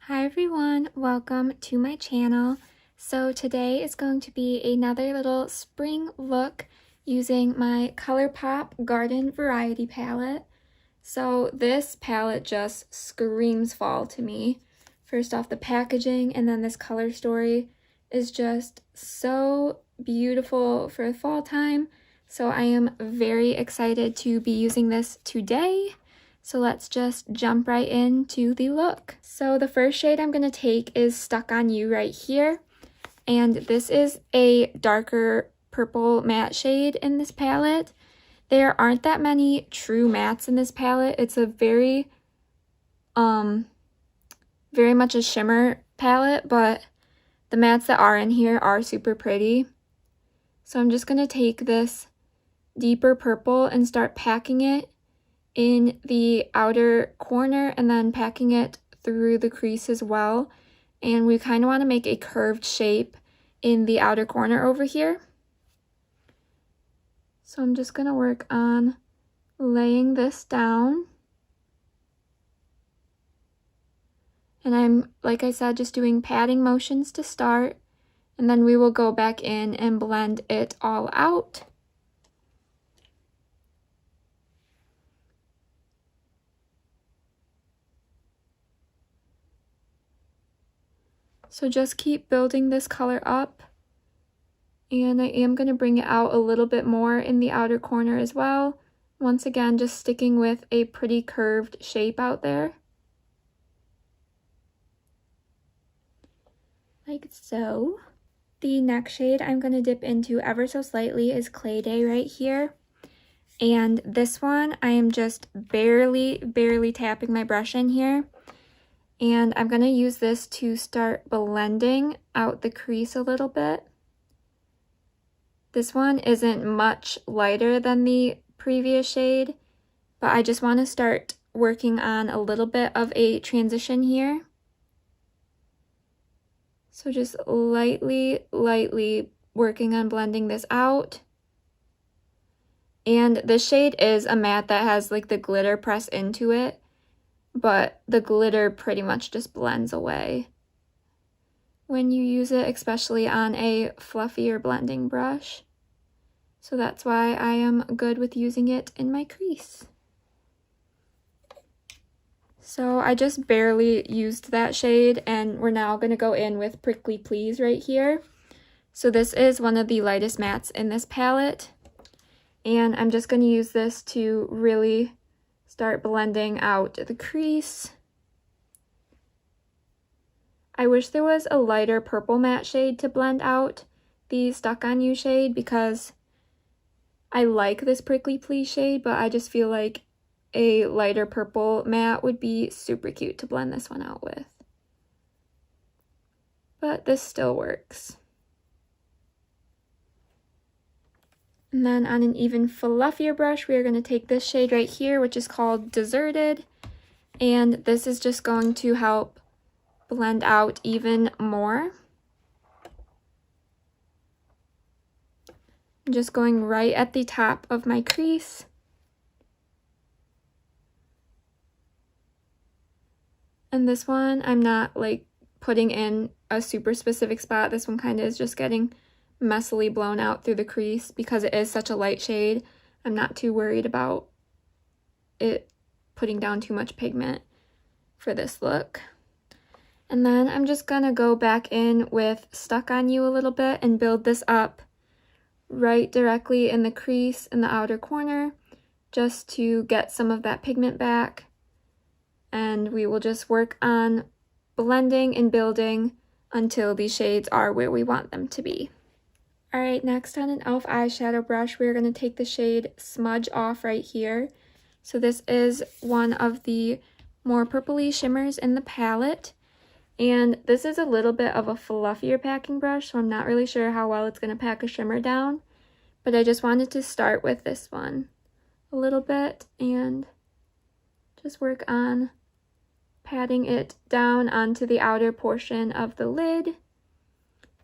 Hi everyone, welcome to my channel. So today is going to be another little spring look using my Colourpop Garden Variety palette. So this palette just screams fall to me. First off, the packaging and then this color story is just so beautiful for fall time. So I am very excited to be using this today. So let's just jump right into the look. So the first shade I'm going to take is Stuck on You right here. And this is a darker purple matte shade in this palette. There aren't that many true mattes in this palette. It's a very much a shimmer palette, but the mattes that are in here are super pretty. So I'm just going to take this deeper purple and start packing it in the outer corner and then packing it through the crease as well. And we kind of want to make a curved shape in the outer corner over here. So I'm just going to work on laying this down. And I'm, like I said, just doing patting motions to start. And then we will go back in and blend it all out. So just keep building this color up. And I am going to bring it out a little bit more in the outer corner as well. Once again, just sticking with a pretty curved shape out there. Like so. The next shade I'm going to dip into ever so slightly is Clay Day right here. And this one, I am just barely tapping my brush in here. And I'm going to use this to start blending out the crease a little bit. This one isn't much lighter than the previous shade, but I just want to start working on a little bit of a transition here. So just lightly working on blending this out. And this shade is a matte that has like the glitter pressed into it, but the glitter pretty much just blends away when you use it, especially on a fluffier blending brush. So that's why I am good with using it in my crease. So I just barely used that shade, and we're now going to go in with Prickly Please right here. So this is one of the lightest mattes in this palette, and I'm just going to use this to really start blending out the crease. I wish there was a lighter purple matte shade to blend out the Stuck on You shade, because I like this Prickly Please shade, but I just feel like a lighter purple matte would be super cute to blend this one out with. But this still works. And then on an even fluffier brush, we are going to take this shade right here, which is called Deserted. And this is just going to help blend out even more. I'm just going right at the top of my crease. And this one, I'm not like putting in a super specific spot. This one kind of is just getting messily blown out through the crease because it is such a light shade. I'm not too worried about it putting down too much pigment for this look. And then I'm just gonna go back in with Stuck on You a little bit and build this up right directly in the crease in the outer corner, just to get some of that pigment back. And we will just work on blending and building until these shades are where we want them to be. Alright, next on an e.l.f. eyeshadow brush, we're going to take the shade Smudge Off right here. So this is one of the more purpley shimmers in the palette. And this is a little bit of a fluffier packing brush, so I'm not really sure how well it's going to pack a shimmer down. But I just wanted to start with this one a little bit and just work on patting it down onto the outer portion of the lid.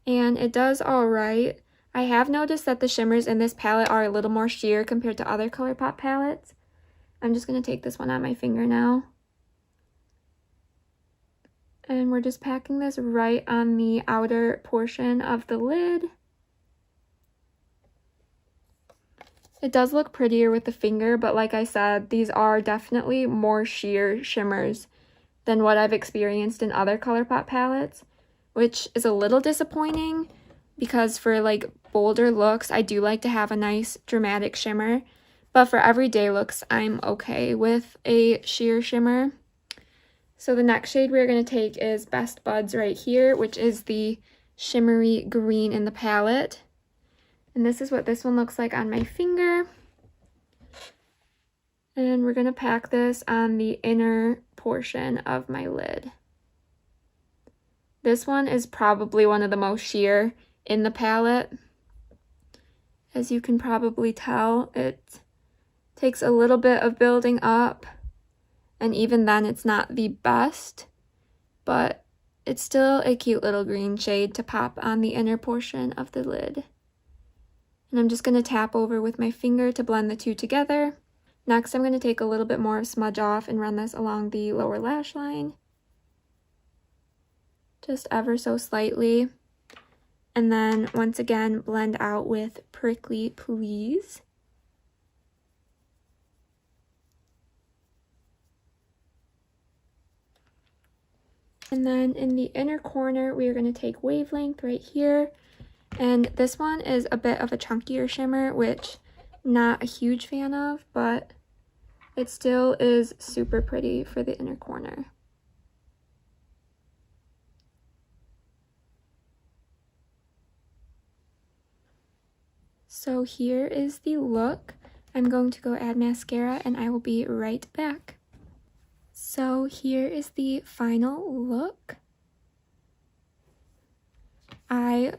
And it does all right. I have noticed that the shimmers in this palette are a little more sheer compared to other Colourpop palettes. I'm just going to take this one on my finger now. And we're just packing this right on the outer portion of the lid. It does look prettier with the finger, but like I said, these are definitely more sheer shimmers than what I've experienced in other Colourpop palettes, which is a little disappointing because for like bolder looks, I do like to have a nice dramatic shimmer, but for everyday looks, I'm okay with a sheer shimmer. So the next shade we're going to take is Best Buds right here, which is the shimmery green in the palette. And this is what this one looks like on my finger. And we're going to pack this on the inner portion of my lid. This one is probably one of the most sheer in the palette. As you can probably tell, it takes a little bit of building up. And even then, it's not the best, but it's still a cute little green shade to pop on the inner portion of the lid. And I'm just going to tap over with my finger to blend the two together. Next, I'm going to take a little bit more of smudge off and run this along the lower lash line. Just ever so slightly. And then, once again, blend out with Prickly Please. And then in the inner corner, we are going to take Wavelength right here. And this one is a bit of a chunkier shimmer, which I'm not a huge fan of, but it still is super pretty for the inner corner. So here is the look. I'm going to go add mascara and I will be right back. So here is the final look. I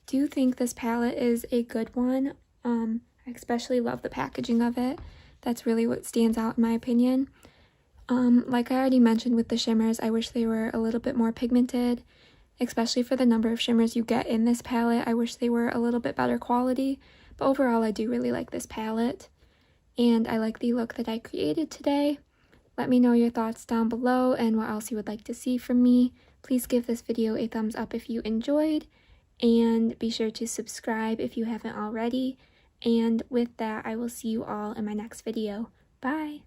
do think this palette is a good one. I especially love the packaging of it. That's really what stands out in my opinion. Like I already mentioned with the shimmers, I wish they were a little bit more pigmented, especially for the number of shimmers you get in this palette. I wish they were a little bit better quality, but overall I do really like this palette, and I like the look that I created today. Let me know your thoughts down below and what else you would like to see from me. Please give this video a thumbs up if you enjoyed, and be sure to subscribe if you haven't already. And with that, I will see you all in my next video. Bye!